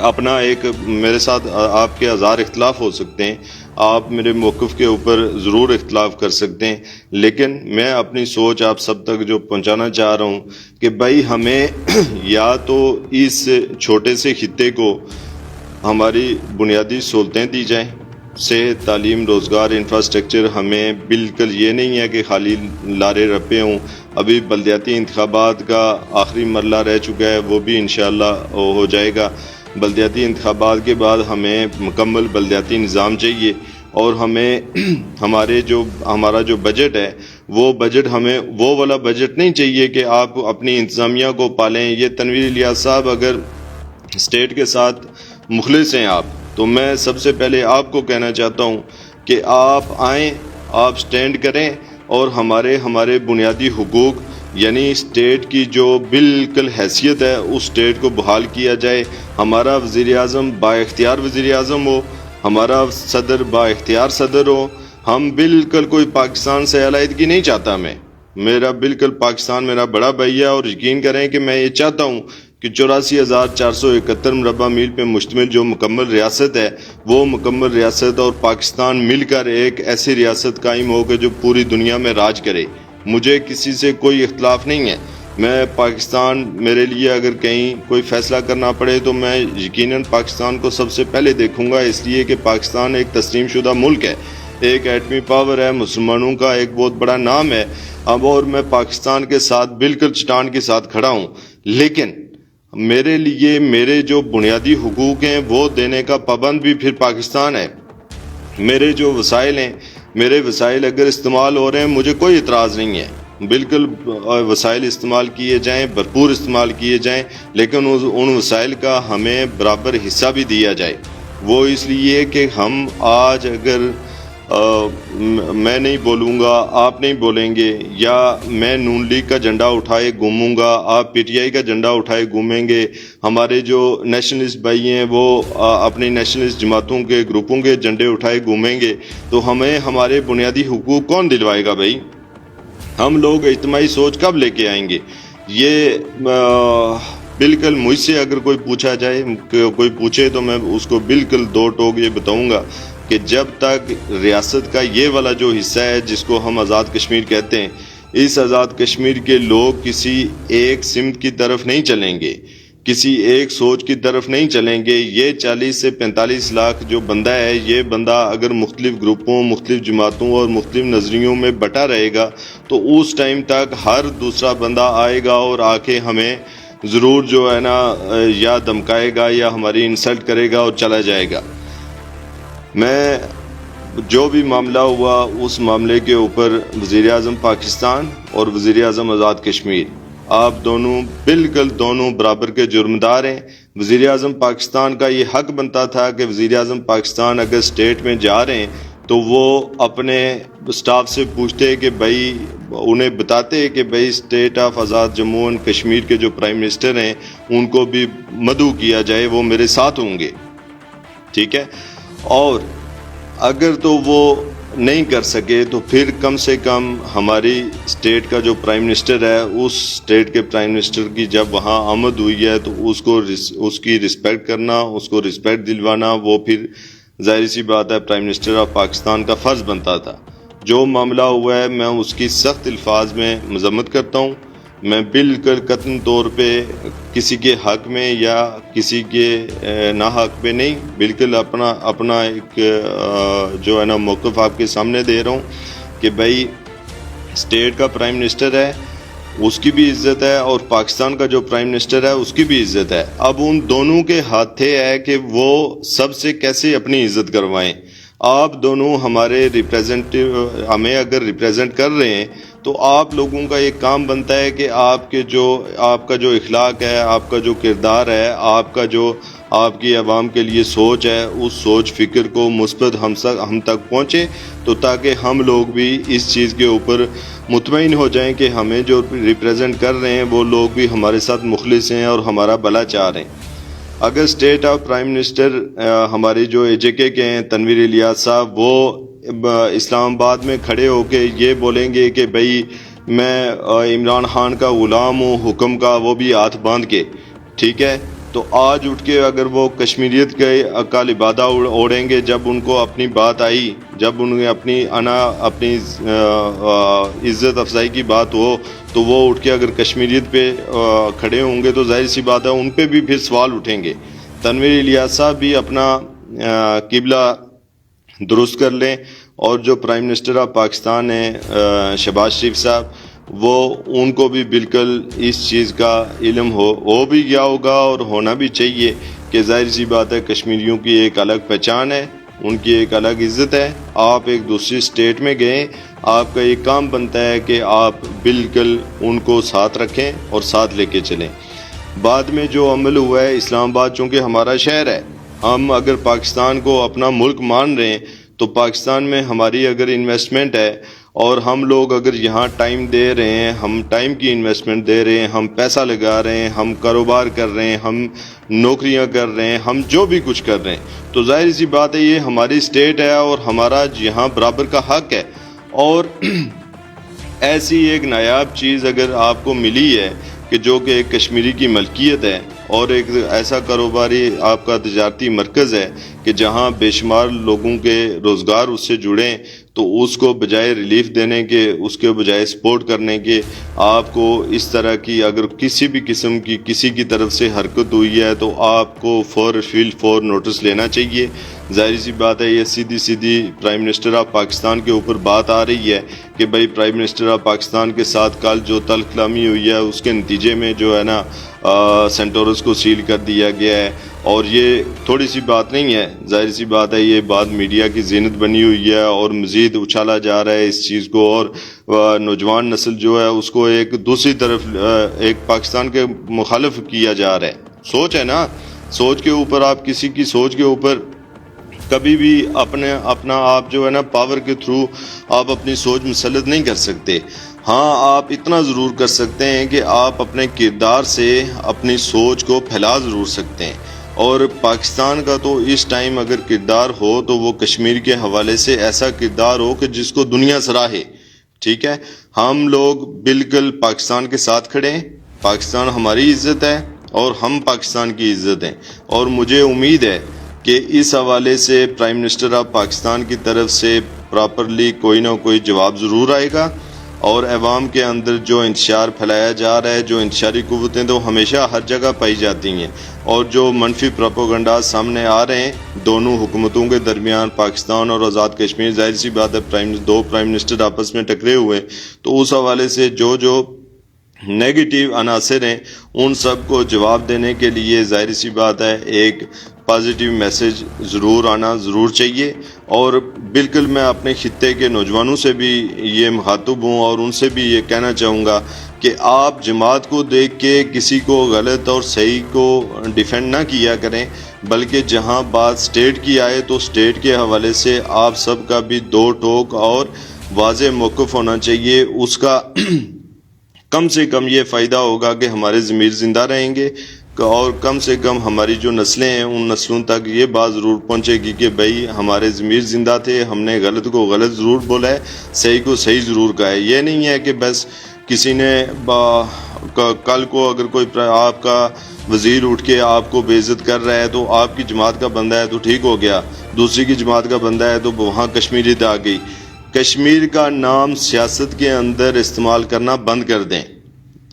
اپنا ایک میرے ساتھ آپ کے ہزار اختلاف ہو سکتے ہیں آپ میرے موقف کے اوپر ضرور اختلاف کر سکتے ہیں لیکن میں اپنی سوچ آپ سب تک جو پہنچانا چاہ رہا ہوں کہ بھائی ہمیں یا تو اس چھوٹے سے خطے کو ہماری بنیادی سہولتیں دی جائیں صحت تعلیم روزگار انفراسٹرکچر ہمیں بالکل یہ نہیں ہے کہ خالی لارے رپے ہوں ابھی بلدیاتی انتخابات کا آخری مرحلہ رہ چکا ہے وہ بھی انشاءاللہ ہو جائے گا بلدیاتی انتخابات کے بعد ہمیں مکمل بلدیاتی نظام چاہیے اور ہمیں ہمارا جو بجٹ ہے وہ بجٹ ہمیں وہ والا بجٹ نہیں چاہیے کہ آپ اپنی انتظامیہ کو پالیں یہ تنویر الیاس صاحب اگر اسٹیٹ کے ساتھ مخلص ہیں آپ تو میں سب سے پہلے آپ کو کہنا چاہتا ہوں کہ آپ آئیں آپ سٹینڈ کریں اور ہمارے بنیادی حقوق یعنی اسٹیٹ کی جو بالکل حیثیت ہے اس اسٹیٹ کو بحال کیا جائے ہمارا وزیر اعظم با اختیار وزیر اعظم ہو ہمارا صدر با اختیار صدر ہو ہم بالکل کوئی پاکستان سے علیحدگی نہیں چاہتا میرا بالکل پاکستان میرا بڑا بھائی ہے اور یقین کریں کہ میں یہ چاہتا ہوں کہ 84,471 مربع میل پہ مشتمل جو مکمل ریاست ہے وہ مکمل ریاست اور پاکستان مل کر ایک ایسی ریاست قائم ہو کہ جو پوری دنیا میں راج کرے مجھے کسی سے کوئی اختلاف نہیں ہے میں پاکستان میرے لیے اگر کہیں کوئی فیصلہ کرنا پڑے تو میں یقیناً پاکستان کو سب سے پہلے دیکھوں گا اس لیے کہ پاکستان ایک تسلیم شدہ ملک ہے ایک ایٹمی پاور ہے مسلمانوں کا ایک بہت بڑا نام ہے اب اور میں پاکستان کے ساتھ بالکل چٹان کے ساتھ کھڑا ہوں لیکن میرے لیے میرے جو بنیادی حقوق ہیں وہ دینے کا پابند بھی پھر پاکستان ہے میرے جو وسائل ہیں میرے وسائل اگر استعمال ہو رہے ہیں مجھے کوئی اعتراض نہیں ہے بالکل وسائل استعمال کیے جائیں بھرپور استعمال کیے جائیں لیکن ان وسائل کا ہمیں برابر حصہ بھی دیا جائے وہ اس لیے کہ ہم آج اگر میں نہیں بولوں گا آپ نہیں بولیں گے، یا میں نون لیگ کا جھنڈا اٹھائے گھوموں گا آپ پی ٹی آئی کا جھنڈا اٹھائے گھومیں گے، ہمارے جو نیشنلسٹ بھائی ہیں وہ اپنی نیشنلسٹ جماعتوں کے گروپوں کے جھنڈے اٹھائے گھومیں گے، تو ہمیں ہمارے بنیادی حقوق کون دلوائے گا بھائی؟ ہم لوگ اجتماعی سوچ کب لے کے آئیں گے؟ یہ بالکل مجھ سے اگر کوئی پوچھا جائے، کوئی پوچھے تو میں اس کو بالکل دو ٹوک یہ بتاؤں گا کہ جب تک ریاست کا یہ والا جو حصہ ہے جس کو ہم آزاد کشمیر کہتے ہیں، اس آزاد کشمیر کے لوگ کسی ایک سمت کی طرف نہیں چلیں گے، کسی ایک سوچ کی طرف نہیں چلیں گے، یہ 40 سے 45 لاکھ جو بندہ ہے، یہ بندہ اگر مختلف گروپوں، مختلف جماعتوں اور مختلف نظریوں میں بٹا رہے گا تو اس ٹائم تک ہر دوسرا بندہ آئے گا اور آ کے ہمیں ضرور جو ہے نا یا دھمکائے گا یا ہماری انسلٹ کرے گا اور چلا جائے گا۔ میں جو بھی معاملہ ہوا اس معاملے کے اوپر وزیر اعظم پاکستان اور وزیر اعظم آزاد کشمیر، آپ دونوں بالکل دونوں برابر کے جرمدار ہیں۔ وزیر اعظم پاکستان کا یہ حق بنتا تھا کہ وزیر اعظم پاکستان اگر اسٹیٹ میں جا رہے ہیں تو وہ اپنے سٹاف سے پوچھتے کہ بھائی، انہیں بتاتے کہ بھائی state of Azad Jammu and Kashmir کے جو پرائم منسٹر ہیں ان کو بھی مدعو کیا جائے، وہ میرے ساتھ ہوں گے، ٹھیک ہے۔ اور اگر تو وہ نہیں کر سکے تو پھر کم سے کم ہماری اسٹیٹ کا جو پرائم منسٹر ہے، اس اسٹیٹ کے پرائم منسٹر کی جب وہاں آمد ہوئی ہے تو اس کی رسپیکٹ کرنا، اس کو رسپیکٹ دلوانا، وہ پھر ظاہر سی بات ہے پرائم منسٹر آف پاکستان کا فرض بنتا تھا۔ جو معاملہ ہوا ہے میں اس کی سخت الفاظ میں مذمت کرتا ہوں۔ میں بالکل قطعی طور پہ کسی کے حق میں یا کسی کے نا حق میں نہیں، بالکل اپنا ایک جو ہے نا موقف آپ کے سامنے دے رہا ہوں کہ بھائی اسٹیٹ کا پرائم منسٹر ہے، اس کی بھی عزت ہے، اور پاکستان کا جو پرائم منسٹر ہے اس کی بھی عزت ہے۔ اب ان دونوں کے ہاتھے ہے کہ وہ سب سے کیسے اپنی عزت کروائیں۔ آپ دونوں ہمارے ریپریزنٹیو، ہمیں اگر ریپریزنٹ کر رہے ہیں تو آپ لوگوں کا ایک کام بنتا ہے کہ آپ کا جو اخلاق ہے، آپ کا جو کردار ہے، آپ کی عوام کے لیے سوچ ہے، اس سوچ فکر کو مثبت ہم تک پہنچے، تو تاکہ ہم لوگ بھی اس چیز کے اوپر مطمئن ہو جائیں کہ ہمیں جو ریپریزنٹ کر رہے ہیں وہ لوگ بھی ہمارے ساتھ مخلص ہیں اور ہمارا بھلا چاہ رہے ہیں۔ اگر اسٹیٹ آف پرائم منسٹر ہماری جو اے جے کے ہیں تنویر الیاس صاحب، وہ اسلام آباد میں کھڑے ہو کے یہ بولیں گے کہ بھائی میں عمران خان کا غلام ہوں، حکم کا، وہ بھی ہاتھ باندھ کے، ٹھیک ہے، تو آج اٹھ کے اگر وہ کشمیریت کا لبادہ اوڑھیں گے، جب ان کو اپنی بات آئی، جب انہیں اپنی عزت افزائی کی بات ہو، تو وہ اٹھ کے اگر کشمیریت پہ کھڑے ہوں گے تو ظاہر سی بات ہے ان پہ بھی پھر سوال اٹھیں گے۔ تنویر الیاس صاحب بھی اپنا قبلہ درست کر لیں، اور جو پرائم منسٹر آف پاکستان ہیں شہباز شریف صاحب، وہ ان کو بھی بالکل اس چیز کا علم ہو بھی گیا ہوگا اور ہونا بھی چاہیے کہ ظاہر سی بات ہے کشمیریوں کی ایک الگ پہچان ہے، ان کی ایک الگ عزت ہے۔ آپ ایک دوسری اسٹیٹ میں گئے، آپ کا ایک کام بنتا ہے کہ آپ بالکل ان کو ساتھ رکھیں اور ساتھ لے کے چلیں۔ بعد میں جو عمل ہوا ہے، اسلام آباد چونکہ ہمارا شہر ہے، ہم اگر پاکستان کو اپنا ملک مان رہے ہیں تو پاکستان میں ہماری اگر انویسٹمنٹ ہے اور ہم لوگ اگر یہاں ٹائم دے رہے ہیں، ہم ٹائم کی انویسٹمنٹ دے رہے ہیں، ہم پیسہ لگا رہے ہیں، ہم کاروبار کر رہے ہیں، ہم نوکریاں کر رہے ہیں، ہم جو بھی کچھ کر رہے ہیں، تو ظاہر سی بات ہے یہ ہماری اسٹیٹ ہے اور ہمارا یہاں برابر کا حق ہے۔ اور ایسی ایک نایاب چیز اگر آپ کو ملی ہے کہ جو کہ ایک کشمیری کی ملکیت ہے، اور ایک ایسا کاروباری آپ کا تجارتی مرکز ہے کہ جہاں بے شمار لوگوں کے روزگار اس سے جڑیں، تو اس کو بجائے ریلیف دینے کے، اس کے بجائے سپورٹ کرنے کے، آپ کو اس طرح کی اگر کسی بھی قسم کی کسی کی طرف سے حرکت ہوئی ہے تو آپ کو فور نوٹس لینا چاہیے۔ ظاہر سی بات ہے یہ سیدھی پرائم منسٹر آف پاکستان کے اوپر بات آ رہی ہے کہ بھائی پرائم منسٹر آف پاکستان کے ساتھ کل جو تلخ کلامی ہوئی ہے اس کے نتیجے میں جو ہے نا سینٹورس کو سیل کر دیا گیا ہے، اور یہ تھوڑی سی بات نہیں ہے، ظاہر سی بات ہے یہ بات میڈیا کی زینت بنی ہوئی ہے اور مزید اچھالا جا رہا ہے اس چیز کو، اور نوجوان نسل جو ہے اس کو ایک دوسری طرف ایک پاکستان کے مخالف کیا جا رہا ہے۔ سوچ ہے نا، سوچ کے اوپر آپ کسی کی سوچ کے اوپر کبھی بھی اپنا آپ جو ہے نا پاور کے تھرو آپ اپنی سوچ مسلط نہیں کر سکتے. ہاں آپ اتنا ضرور کر سکتے ہیں کہ آپ اپنے کردار سے اپنی سوچ کو پھیلا ضرور سکتے ہیں. اور پاکستان کا تو اس ٹائم اگر کردار ہو تو وہ کشمیر کے حوالے سے ایسا کردار ہو کہ جس کو دنیا سراہے. ٹھیک ہے, ہم لوگ بالکل پاکستان کے ساتھ کھڑے ہیں. پاکستان ہماری عزت ہے اور ہم پاکستان کی عزت ہیں. اور مجھے امید ہے کہ اس حوالے سے پرائم منسٹر آف پاکستان کی طرف سے پراپرلی کوئی نہ کوئی جواب ضرور آئے گا. اور عوام کے اندر جو انتشار پھیلایا جا رہا ہے, جو انتشاری قوتیں تو ہمیشہ ہر جگہ پائی جاتی ہیں, اور جو منفی پروپیگنڈا سامنے آ رہے ہیں دونوں حکومتوں کے درمیان, پاکستان اور آزاد کشمیر, ظاہر سی بات ہے دو پرائم منسٹر آپس میں ٹکرے ہوئے, تو اس حوالے سے جو نیگیٹو عناصر ہیں ان سب کو جواب دینے کے لیے ظاہر سی بات ہے ایک پازیٹیو میسج ضرور آنا ضرور چاہیے. اور بالکل میں اپنے خطے کے نوجوانوں سے بھی یہ مخاطب ہوں اور ان سے بھی یہ کہنا چاہوں گا کہ آپ جماعت کو دیکھ کے کسی کو غلط اور صحیح کو ڈیفینڈ نہ کیا کریں, بلکہ جہاں بات سٹیٹ کی آئے تو سٹیٹ کے حوالے سے آپ سب کا بھی دو ٹوک اور واضح موقف ہونا چاہیے. اس کا کم سے کم یہ فائدہ ہوگا کہ ہمارے ضمیر زندہ رہیں گے, اور کم سے کم ہماری جو نسلیں ہیں ان نسلوں تک یہ بات ضرور پہنچے گی کہ بھائی ہمارے ضمیر زندہ تھے, ہم نے غلط کو غلط ضرور بولا ہے, صحیح کو صحیح ضرور کہا ہے. یہ نہیں ہے کہ بس کسی نے کل کو اگر کوئی آپ کا وزیر اٹھ کے آپ کو بے عزت کر رہا ہے تو آپ کی جماعت کا بندہ ہے تو ٹھیک ہو گیا, دوسری کی جماعت کا بندہ ہے تو وہاں کشمیریت آ گئی. کشمیر کا نام سیاست کے اندر استعمال کرنا بند کر دیں.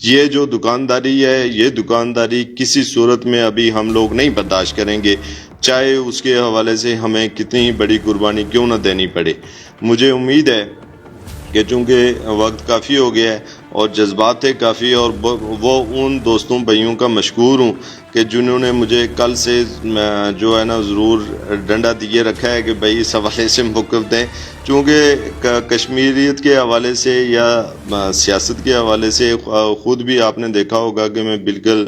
یہ جو دکانداری ہے یہ دکانداری کسی صورت میں ابھی ہم لوگ نہیں برداشت کریں گے, چاہے اس کے حوالے سے ہمیں کتنی بڑی قربانی کیوں نہ دینی پڑے. مجھے امید ہے کہ چونکہ وقت کافی ہو گیا ہے اور جذبات تھے کافی, اور وہ ان دوستوں بھائیوں کا مشکور ہوں کہ جنہوں نے مجھے کل سے جو ہے نا ضرور ڈنڈا دیے رکھا ہے کہ بھائی اس حوالے سے موقف دیں. چونکہ کشمیریت کے حوالے سے یا سیاست کے حوالے سے خود بھی آپ نے دیکھا ہوگا کہ میں بالکل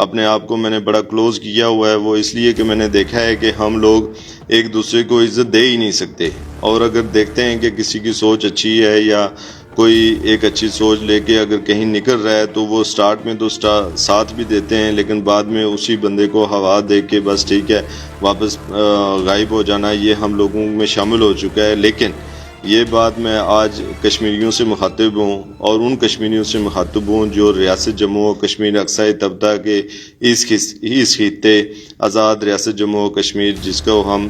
اپنے آپ کو میں نے بڑا کلوز کیا ہوا ہے. وہ اس لیے کہ میں نے دیکھا ہے کہ ہم لوگ ایک دوسرے کو عزت دے ہی نہیں سکتے, اور اگر دیکھتے ہیں کہ کسی کی سوچ اچھی ہے یا کوئی ایک اچھی سوچ لے کے اگر کہیں نکل رہا ہے تو وہ سٹارٹ میں تو ساتھ بھی دیتے ہیں, لیکن بعد میں اسی بندے کو ہوا دے کے بس ٹھیک ہے واپس غائب ہو جانا یہ ہم لوگوں میں شامل ہو چکا ہے. لیکن یہ بات میں آج کشمیریوں سے مخاطب ہوں, اور ان کشمیریوں سے مخاطب ہوں جو ریاست جموں و کشمیر اقصی طبقہ کے اس خطے آزاد ریاست جموں و کشمیر جس کو ہم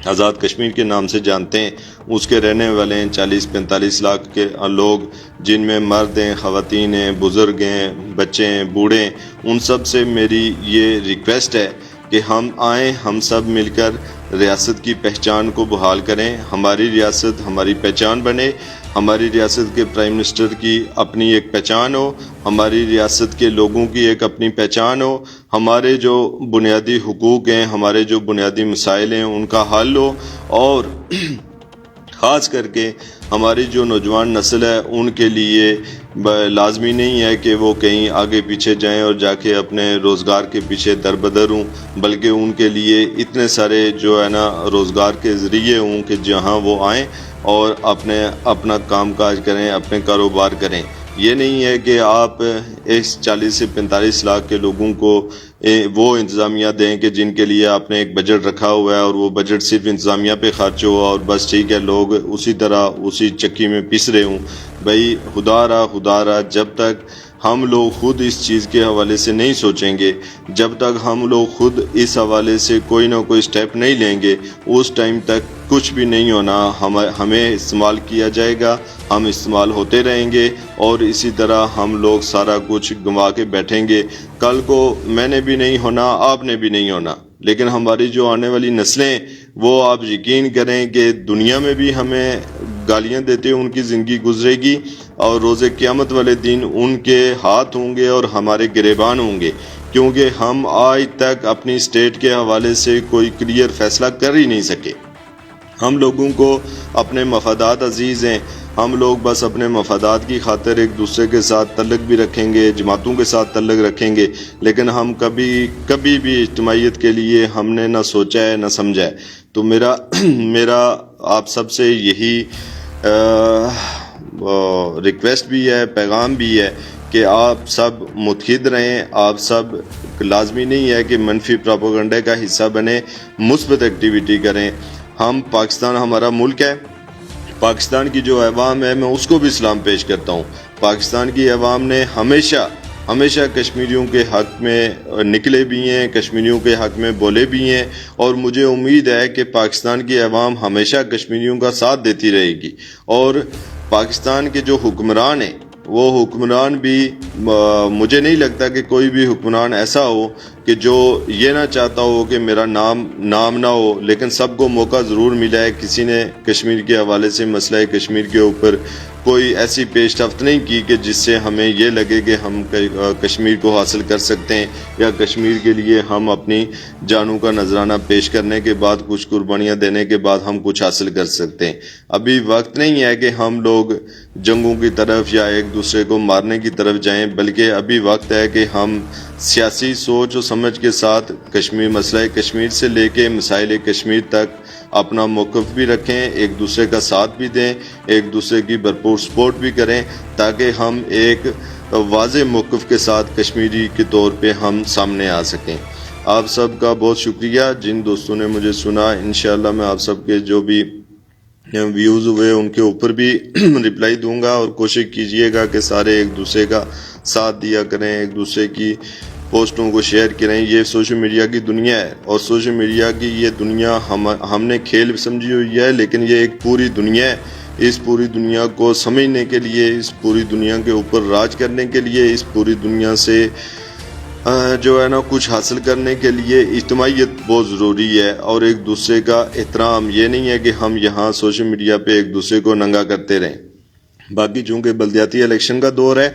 آزاد کشمیر کے نام سے جانتے ہیں, اس کے رہنے والے ہیں 40-45 لاکھ کے لوگ, جن میں مرد ہیں, خواتین ہیں, بزرگ ہیں, بچے ہیں, بوڑھے ہیں. ان سب سے میری یہ ریکویسٹ ہے کہ ہم آئیں, ہم سب مل کر ریاست کی پہچان کو بحال کریں. ہماری ریاست ہماری پہچان بنے, ہماری ریاست کے پرائم منسٹر کی اپنی ایک پہچان ہو, ہماری ریاست کے لوگوں کی ایک اپنی پہچان ہو, ہمارے جو بنیادی حقوق ہیں, ہمارے جو بنیادی مسائل ہیں ان کا حل ہو, اور خاص کر کے ہماری جو نوجوان نسل ہے ان کے لیے لازمی نہیں ہے کہ وہ کہیں آگے پیچھے جائیں اور جا کے اپنے روزگار کے پیچھے دربدر ہوں, بلکہ ان کے لیے اتنے سارے جو ہے نا روزگار کے ذریعے ہوں کہ جہاں وہ آئیں اور اپنا کام کاج کریں, اپنے کاروبار کریں. یہ نہیں ہے کہ آپ اس 40 سے 45 لاکھ کے لوگوں کو وہ انتظامیہ دیں کہ جن کے لیے آپ نے ایک بجٹ رکھا ہوا ہے اور وہ بجٹ صرف انتظامیہ پہ خرچ ہو اور بس ٹھیک ہے لوگ اسی طرح اسی چکی میں پس رہے ہوں. بھائی خدا رہا جب تک ہم لوگ خود اس چیز کے حوالے سے نہیں سوچیں گے, جب تک ہم لوگ خود اس حوالے سے کوئی نہ کوئی سٹیپ نہیں لیں گے, اس ٹائم تک کچھ بھی نہیں ہونا. ہمیں استعمال کیا جائے گا, ہم استعمال ہوتے رہیں گے, اور اسی طرح ہم لوگ سارا کچھ گنوا کے بیٹھیں گے. کل کو میں نے بھی نہیں ہونا, آپ نے بھی نہیں ہونا, لیکن ہماری جو آنے والی نسلیں وہ آپ یقین کریں کہ دنیا میں بھی ہمیں گالیاں دیتے ان کی زندگی گزرے گی, اور روز قیامت والے دن ان کے ہاتھ ہوں گے اور ہمارے گریبان ہوں گے, کیونکہ ہم آج تک اپنی اسٹیٹ کے حوالے سے کوئی کلیئر فیصلہ کر ہی نہیں سکے. ہم لوگوں کو اپنے مفادات عزیز ہیں, ہم لوگ بس اپنے مفادات کی خاطر ایک دوسرے کے ساتھ تعلق بھی رکھیں گے, جماعتوں کے ساتھ تعلق رکھیں گے, لیکن ہم کبھی بھی اجتماعیت کے لیے ہم نے نہ سوچا ہے نہ سمجھا ہے. تو میرا آپ سب سے یہی ریکویسٹ بھی ہے، پیغام بھی ہے کہ آپ سب متحد رہیں. آپ سب لازمی نہیں ہے کہ منفی پروپیگنڈے کا حصہ بنیں، مثبت ایکٹیویٹی کریں. ہم پاکستان ہمارا ملک ہے، پاکستان کی جو عوام ہے میں اس کو بھی سلام پیش کرتا ہوں. پاکستان کی عوام نے ہمیشہ کشمیریوں کے حق میں نکلے بھی ہیں، کشمیریوں کے حق میں بولے بھی ہیں، اور مجھے امید ہے کہ پاکستان کی عوام ہمیشہ کشمیریوں کا ساتھ دیتی رہے گی. اور پاکستان کے جو حکمران ہیں وہ حکمران بھی مجھے نہیں لگتا کہ کوئی بھی حکمران ایسا ہو کہ جو یہ نہ چاہتا ہو کہ میرا نام نہ ہو، لیکن سب کو موقع ضرور ملا ہے. کسی نے کشمیر کے حوالے سے مسئلہ کشمیر کے اوپر کوئی ایسی پیش رفت نہیں کی کہ جس سے ہمیں یہ لگے کہ ہم کشمیر کو حاصل کر سکتے ہیں، یا کشمیر کے لیے ہم اپنی جانوں کا نذرانہ پیش کرنے کے بعد، کچھ قربانیاں دینے کے بعد ہم کچھ حاصل کر سکتے ہیں. ابھی وقت نہیں ہے کہ ہم لوگ جنگوں کی طرف یا ایک دوسرے کو مارنے کی طرف جائیں، بلکہ ابھی وقت ہے کہ ہم سیاسی سوچ و سمجھ کے ساتھ مسئلہ کشمیر سے لے کے مسائل کشمیر تک اپنا موقف بھی رکھیں، ایک دوسرے کا ساتھ بھی دیں، ایک دوسرے کی بھرپور سپورٹ بھی کریں، تاکہ ہم ایک واضح موقف کے ساتھ کشمیری کے طور پہ ہم سامنے آ سکیں. آپ سب کا بہت شکریہ جن دوستوں نے مجھے سنا. انشاءاللہ میں آپ سب کے جو بھی ویوز ہوئے ان کے اوپر بھی رپلائی دوں گا، اور کوشش کیجئے گا کہ سارے ایک دوسرے کا ساتھ دیا کریں، ایک دوسرے کی پوسٹوں کو شیئر کریں. یہ سوشل میڈیا کی دنیا ہے، اور سوشل میڈیا کی یہ دنیا ہم نے کھیل سمجھی ہوئی ہے، لیکن یہ ایک پوری دنیا ہے. اس پوری دنیا کو سمجھنے کے لیے، اس پوری دنیا کے اوپر راج کرنے کے لیے، اس پوری دنیا سے جو ہے نا کچھ حاصل کرنے کے لیے اجتماعیت بہت ضروری ہے، اور ایک دوسرے کا احترام. یہ نہیں ہے کہ ہم یہاں سوشل میڈیا پہ ایک دوسرے کو ننگا کرتے رہیں. باقی چونکہ بلدیاتی الیکشن کا دور ہے،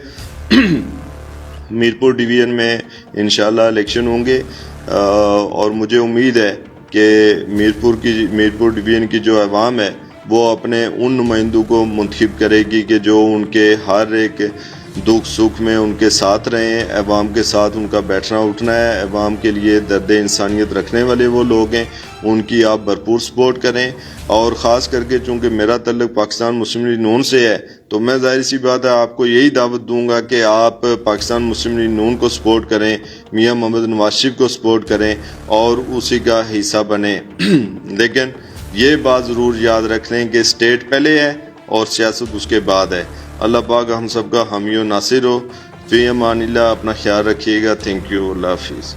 میرپور ڈویژن میں انشاءاللہ الیکشن ہوں گے، اور مجھے امید ہے کہ میرپور ڈویژن کی جو عوام ہے وہ اپنے ان نمائندوں کو منتخب کرے گی کہ جو ان کے ہر ایک دکھ سکھ میں ان کے ساتھ رہیں. عوام کے ساتھ ان کا بیٹھنا اٹھنا ہے، عوام کے لیے درد انسانیت رکھنے والے وہ لوگ ہیں، ان کی آپ بھرپور سپورٹ کریں. اور خاص کر کے چونکہ میرا تعلق پاکستان مسلم لیگ نون سے ہے، تو میں ظاہر سی بات ہے آپ کو یہی دعوت دوں گا کہ آپ پاکستان مسلم لیگ نون کو سپورٹ کریں، میاں محمد نواز شریف کو سپورٹ کریں، اور اسی کا حصہ بنیں. لیکن یہ بات ضرور یاد رکھ لیں کہ اسٹیٹ پہلے ہے اور سیاست اس کے بعد ہے. اللہ پاک ہم سب کا حامی و ناصر ہو. فی امان اللہ. اپنا خیال رکھیے گا. Thank you. اللہ حافظ.